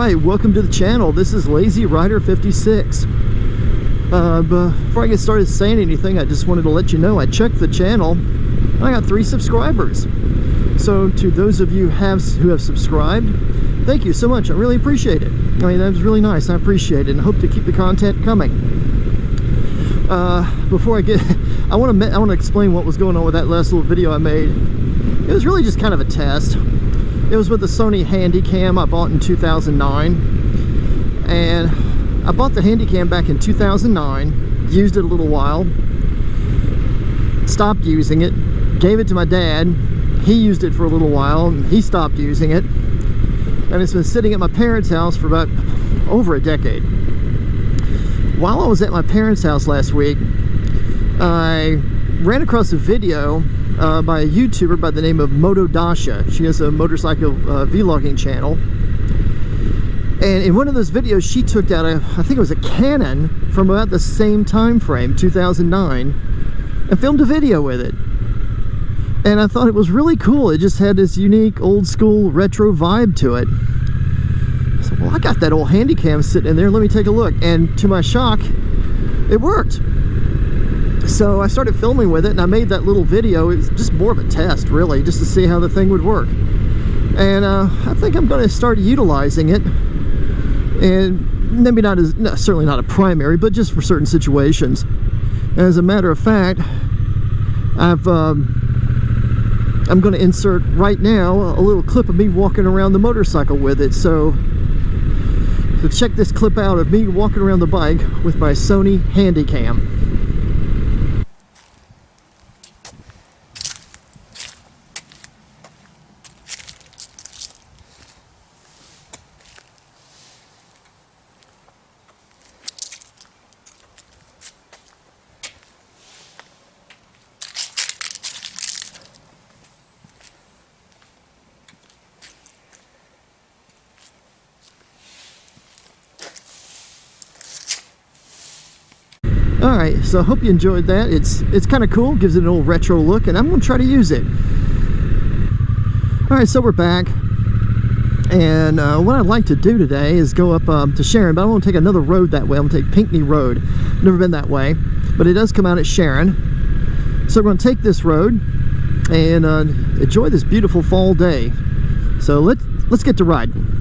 Alright, welcome to the channel. This is Lazy Rider 56. Before I get started saying anything, I just wanted to let you know I checked the channel and I got 3 subscribers. So to those of you who have subscribed, thank you so much. I really appreciate it. I mean, that was really nice. I appreciate it and hope to keep the content coming. Before I get, I want to explain what was going on with that last little video I made. It was really just kind of a test. It was with the Sony Handycam I bought in 2009, and I bought the Handycam back in 2009, used it a little while, stopped using it, gave it to my dad. He used it for a little while, and he stopped using it, and it's been sitting at my parents' house for about over a decade. While I was at my parents' house last week, I ran across a video by a YouTuber by the name of Moto Dasha. She has a motorcycle vlogging channel, and in one of those videos she took out I think it was a Canon from about the same time frame, 2009, and filmed a video with it. And I thought it was really cool. It just had this unique old school retro vibe to it. So, well, I got that old Handycam sitting in there, let me take a look. And to my shock, it worked. So I started filming with it, and I made that little video. It was just more of a test, really, just to see how the thing would work. And I think I'm going to start utilizing it, and maybe not as, certainly not a primary, but just for certain situations. As a matter of fact, I'm going to insert right now a little clip of me walking around the motorcycle with it. So check this clip out of me walking around the bike with my Sony Handycam. Alright, so I hope you enjoyed that. It's kind of cool, gives it an old retro look, and I'm going to try to use it. Alright, so we're back, and what I'd like to do today is go up to Sharon, but I want to take another road that way. I'm going to take Pinckney Road. Never been that way, but it does come out at Sharon. So we're going to take this road and enjoy this beautiful fall day. So let's get to riding.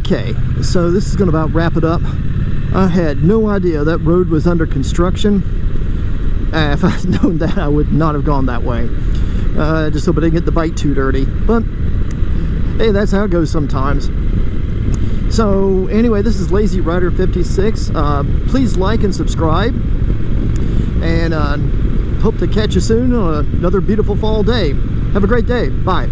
Okay, so this is going to about wrap it up. I had no idea that road was under construction. If I'd known that, I would not have gone that way. Just hope I didn't get the bike too dirty. But hey, that's how it goes sometimes. So anyway, this is Lazy Rider 56. Please like and subscribe, and hope to catch you soon on another beautiful fall day. Have a great day. Bye.